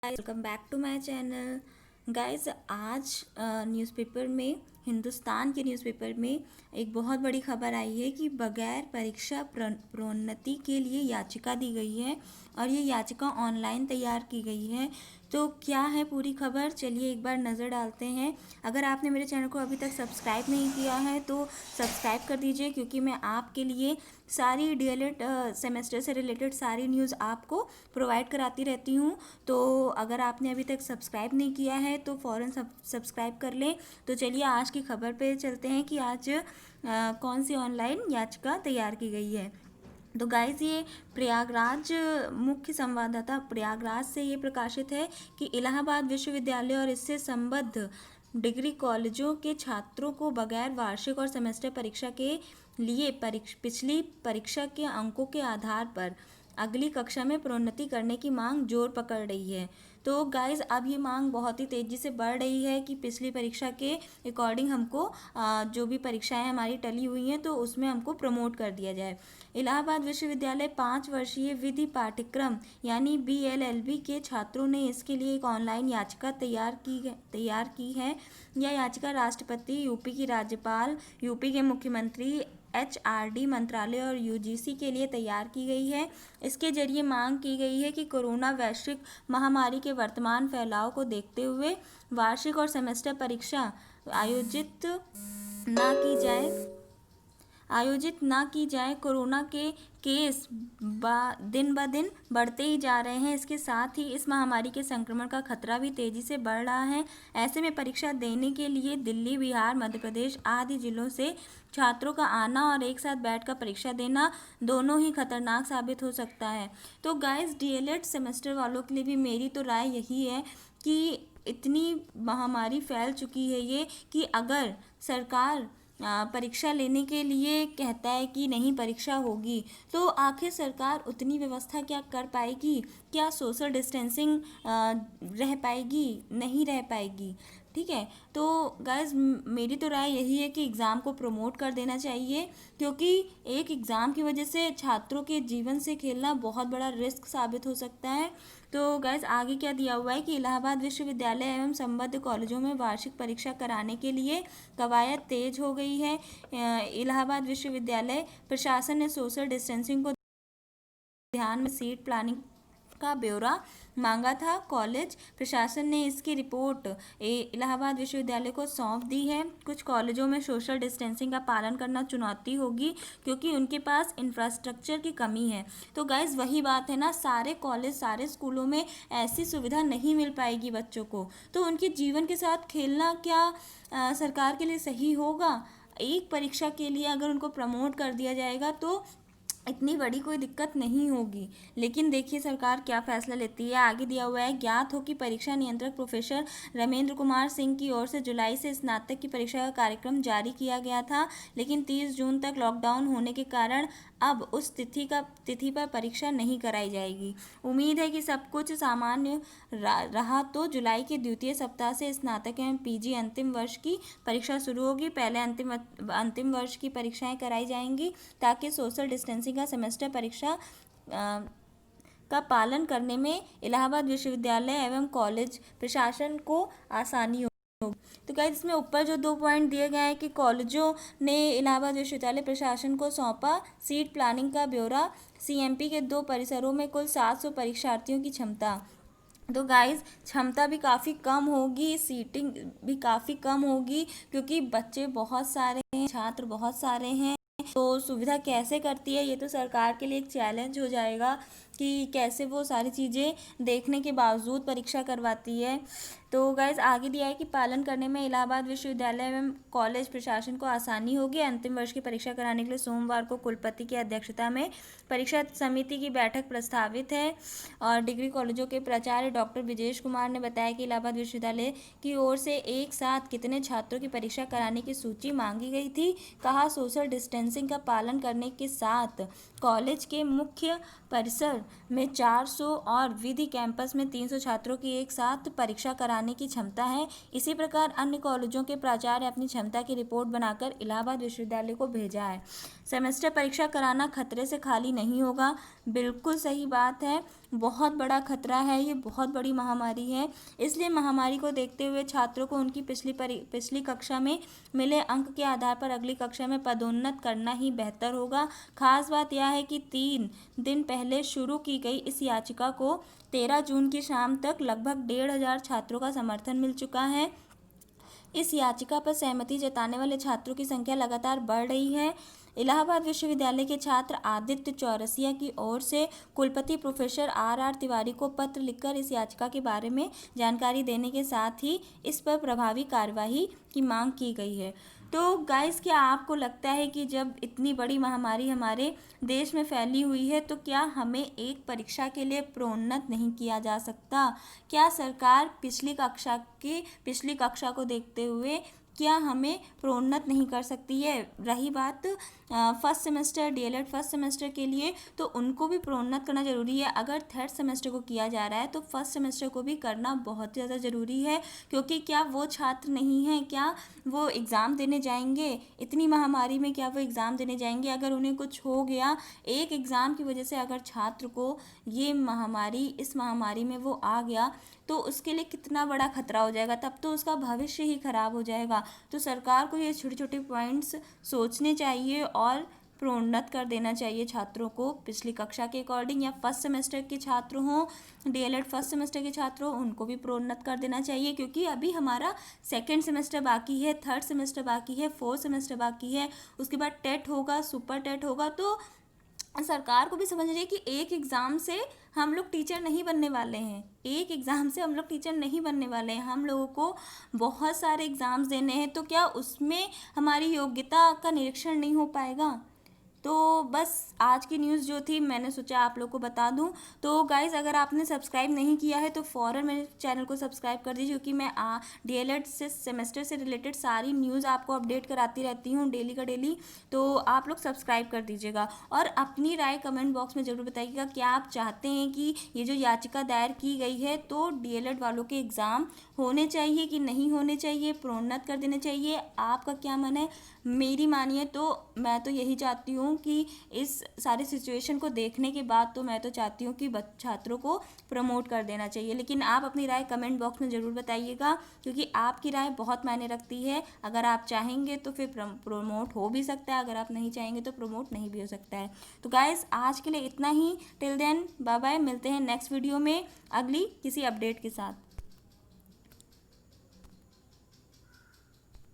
Welcome back to my channel guys. आज newspaper में, हिंदुस्तान के न्यूज़पेपर में एक बहुत बड़ी खबर आई है कि बगैर परीक्षा प्रोन्नति के लिए याचिका दी गई है और ये याचिका ऑनलाइन तैयार की गई है। तो क्या है पूरी खबर, चलिए एक बार नज़र डालते हैं। अगर आपने मेरे चैनल को अभी तक सब्सक्राइब नहीं किया है तो सब्सक्राइब कर दीजिए, क्योंकि मैं आपके लिए सारी डीएलएड सेमेस्टर से रिलेटेड सारी न्यूज़ आपको प्रोवाइड कराती रहती हूँ। तो अगर आपने अभी तक सब्सक्राइब नहीं किया है तो फ़ौरन सब्सक्राइब कर लें। तो चलिए आज की खबर पे चलते हैं कि आज कौन सी ऑनलाइन याचिका तैयार की गई है। तो गाइज़, ये प्रयागराज मुख्य संवाददाता प्रयागराज से ये प्रकाशित है कि इलाहाबाद विश्वविद्यालय और इससे संबद्ध डिग्री कॉलेजों के छात्रों को बगैर वार्षिक और सेमेस्टर परीक्षा के लिए पिछली परीक्षा के अंकों के आधार पर अगली कक्षा में प्रोन्नति करने की मांग जोर पकड़ रही है। तो गाइज़, अब ये मांग बहुत ही तेज़ी से बढ़ रही है कि पिछली परीक्षा के अकॉर्डिंग हमको जो भी परीक्षाएं हमारी टली हुई हैं तो उसमें हमको प्रमोट कर दिया जाए। इलाहाबाद विश्वविद्यालय 5 वर्षीय विधि पाठ्यक्रम यानी BLLB के छात्रों ने इसके लिए एक ऑनलाइन याचिका तैयार की है। यह याचिका राष्ट्रपति, यूपी की राज्यपाल, यूपी के मुख्यमंत्री, HRD मंत्रालय और UGC के लिए तैयार की गई है। इसके जरिए मांग की गई है कि कोरोना वैश्विक महामारी के वर्तमान फैलाव को देखते हुए वार्षिक और सेमेस्टर परीक्षा आयोजित ना की जाए। कोरोना के केस दिन ब दिन बढ़ते ही जा रहे हैं। इसके साथ ही इस महामारी के संक्रमण का खतरा भी तेजी से बढ़ रहा है। ऐसे में परीक्षा देने के लिए दिल्ली, बिहार, मध्य प्रदेश आदि जिलों से छात्रों का आना और एक साथ बैठकर परीक्षा देना दोनों ही खतरनाक साबित हो सकता है। तो गाइस, DLED सेमेस्टर वालों के लिए भी मेरी तो राय यही है कि इतनी महामारी फैल चुकी है ये कि अगर सरकार परीक्षा लेने के लिए कहता है कि नहीं परीक्षा होगी, तो आखिर सरकार उतनी व्यवस्था क्या कर पाएगी? क्या सोशल डिस्टेंसिंग रह पाएगी? नहीं रह पाएगी। ठीक है, तो गाइज मेरी तो राय यही है कि एग्ज़ाम को प्रमोट कर देना चाहिए, क्योंकि एक एग्ज़ाम की वजह से छात्रों के जीवन से खेलना बहुत बड़ा रिस्क साबित हो सकता है। तो गाइज आगे क्या दिया हुआ है कि इलाहाबाद विश्वविद्यालय एवं संबद्ध कॉलेजों में वार्षिक परीक्षा कराने के लिए कवायद तेज हो गई है। इलाहाबाद विश्वविद्यालय प्रशासन ने सोशल डिस्टेंसिंग को ध्यान में सीट प्लानिंग का ब्यौरा मांगा था। कॉलेज प्रशासन ने इसकी रिपोर्ट इलाहाबाद विश्वविद्यालय को सौंप दी है। कुछ कॉलेजों में सोशल डिस्टेंसिंग का पालन करना चुनौती होगी, क्योंकि उनके पास इंफ्रास्ट्रक्चर की कमी है। तो गाइज वही बात है ना, सारे कॉलेज, सारे स्कूलों में ऐसी सुविधा नहीं मिल पाएगी बच्चों को, तो उनके जीवन के साथ खेलना क्या सरकार के लिए सही होगा? एक परीक्षा के लिए अगर उनको प्रमोट कर दिया जाएगा तो इतनी बड़ी कोई दिक्कत नहीं होगी। लेकिन देखिए सरकार क्या फैसला लेती है। आगे दिया हुआ है, ज्ञात हो कि परीक्षा नियंत्रक प्रोफेसर रमेंद्र कुमार सिंह की ओर से जुलाई से स्नातक की परीक्षा का कार्यक्रम जारी किया गया था, लेकिन 30 जून तक लॉकडाउन होने के कारण अब उस तिथि पर परीक्षा नहीं कराई जाएगी। उम्मीद है कि सब कुछ सामान्य रहा तो जुलाई के द्वितीय सप्ताह से स्नातक एवं PG अंतिम वर्ष की परीक्षा शुरू होगी। पहले अंतिम वर्ष की परीक्षाएं कराई जाएंगी, ताकि सोशल डिस्टेंसिंग का सेमेस्टर परीक्षा का पालन करने में इलाहाबाद विश्वविद्यालय एवं कॉलेज प्रशासन को आसानी हो। तो गाइस, इसमें ऊपर जो 2 पॉइंट दिए गए हैं कि कॉलेजों ने इलाहाबाद विश्वविद्यालय प्रशासन को सौंपा सीट प्लानिंग का ब्यौरा। CMP के 2 परिसरों में कुल 700 परीक्षार्थियों की क्षमता। तो गाइस, क्षमता भी काफ़ी कम होगी, सीटिंग भी काफ़ी कम होगी, क्योंकि बच्चे बहुत सारे हैं, छात्र बहुत सारे हैं। तो सुविधा कैसे करती है, ये तो सरकार के लिए एक चैलेंज हो जाएगा कि कैसे वो सारी चीज़ें देखने के बावजूद परीक्षा करवाती है। तो गाइज आगे दिया है कि पालन करने में इलाहाबाद विश्वविद्यालय एवं कॉलेज प्रशासन को आसानी होगी। अंतिम वर्ष की परीक्षा कराने के लिए सोमवार को कुलपति की अध्यक्षता में परीक्षा समिति की बैठक प्रस्तावित है। और डिग्री कॉलेजों के प्राचार्य डॉक्टर विजेश कुमार ने बताया कि इलाहाबाद विश्वविद्यालय की ओर से एक साथ कितने छात्रों की परीक्षा कराने की सूची मांगी गई थी। कहा, सोशल डिस्टेंसिंग का पालन करने के साथ कॉलेज के मुख्य परिसर में 400 और विधि कैंपस में 300 छात्रों की एक साथ परीक्षा कराने की क्षमता है। इसी प्रकार अन्य कॉलेजों के प्राचार्य अपनी क्षमता की रिपोर्ट बनाकर इलाहाबाद विश्वविद्यालय को भेजा है। सेमेस्टर परीक्षा कराना खतरे से खाली नहीं होगा। बिल्कुल सही बात है, बहुत बड़ा खतरा है, ये बहुत बड़ी महामारी है। इसलिए महामारी को देखते हुए छात्रों को उनकी पिछली कक्षा में मिले अंक के आधार पर अगली कक्षा में पदोन्नत करना ही बेहतर होगा। खास बात यह है कि 3 दिन पहले शुरू की गई इस याचिका को 13 जून की शाम तक लगभग 1,500 छात्रों का समर्थन मिल चुका है। इस याचिका पर सहमति जताने वाले छात्रों की संख्या लगातार बढ़ रही है। इलाहाबाद विश्वविद्यालय के छात्र आदित्य चौरसिया की ओर से कुलपति प्रोफेसर R तिवारी को पत्र लिखकर इस याचिका के बारे में जानकारी देने के साथ ही इस पर प्रभावी कार्यवाही की मांग की गई है। तो गाइस, क्या आपको लगता है कि जब इतनी बड़ी महामारी हमारे देश में फैली हुई है तो क्या हमें एक परीक्षा के लिए प्रोन्नत नहीं किया जा सकता? क्या सरकार पिछली कक्षा को देखते हुए क्या हमें प्रोन्नत नहीं कर सकती है? रही बात first semester DLED first semester के लिए, तो उनको भी प्रोन्नत करना ज़रूरी है। अगर थर्ड सेमेस्टर को किया जा रहा है तो फर्स्ट सेमेस्टर को भी करना बहुत ज़्यादा ज़रूरी है, क्योंकि क्या वो छात्र नहीं हैं, क्या वो एग्ज़ाम देने जाएंगे इतनी महामारी में? क्या वो एग्ज़ाम देने जाएंगे? अगर उन्हें कुछ हो गया एक एग्ज़ाम की वजह से, अगर छात्र को इस महामारी में वो आ गया तो उसके लिए कितना बड़ा खतरा हो जाएगा, तब तो उसका भविष्य ही खराब हो जाएगा। तो सरकार को ये छोटे छोटे पॉइंट्स सोचने चाहिए और प्रोन्नत कर देना चाहिए छात्रों को पिछली कक्षा के अकॉर्डिंग। या फर्स्ट सेमेस्टर के छात्र हों, DLED फर्स्ट सेमेस्टर के छात्र हों, उनको भी प्रोन्नत कर देना चाहिए, क्योंकि अभी हमारा सेकेंड सेमेस्टर बाकी है, थर्ड सेमेस्टर बाकी है, फोर्थ सेमेस्टर बाकी है, उसके बाद टेट होगा, सुपर टेट होगा। तो सरकार को भी समझ रही है कि एक एग्ज़ाम से हम लोग टीचर नहीं बनने वाले हैं, एक एग्ज़ाम से हम लोग टीचर नहीं बनने वाले हैं, हम लोगों को बहुत सारे एग्ज़ाम्स देने हैं। तो क्या उसमें हमारी योग्यता का निरीक्षण नहीं हो पाएगा? तो बस आज की न्यूज़ जो थी मैंने सोचा आप लोग को बता दूं। तो गाइज़, अगर आपने सब्सक्राइब नहीं किया है तो फ़ौरन मेरे चैनल को सब्सक्राइब कर दीजिए, क्योंकि मैं DLED से सेमेस्टर से रिलेटेड सारी न्यूज़ आपको अपडेट कराती रहती हूँ डेली का डेली। तो आप लोग सब्सक्राइब कर दीजिएगा और अपनी राय कमेंट बॉक्स में ज़रूर बताइएगा। क्या आप चाहते हैं कि ये जो याचिका दायर की गई है तो DLED वालों के एग्ज़ाम होने चाहिए कि नहीं होने चाहिए, प्रोन्नत कर देने चाहिए? आपका क्या मन है? मेरी मानिए तो मैं तो यही चाहती हूँ कि इस सारी सिचुएशन को देखने के बाद तो मैं तो चाहती हूँ कि छात्रों को प्रमोट कर देना चाहिए। लेकिन आप अपनी राय कमेंट बॉक्स में ज़रूर बताइएगा, क्योंकि आपकी राय बहुत मायने रखती है। अगर आप चाहेंगे तो फिर प्रमोट हो भी सकता है, अगर आप नहीं चाहेंगे तो प्रमोट नहीं भी हो सकता है। तो गाइज़, आज के लिए इतना ही। टिल देन बाय बाय, मिलते हैं नेक्स्ट वीडियो में अगली किसी अपडेट के साथ।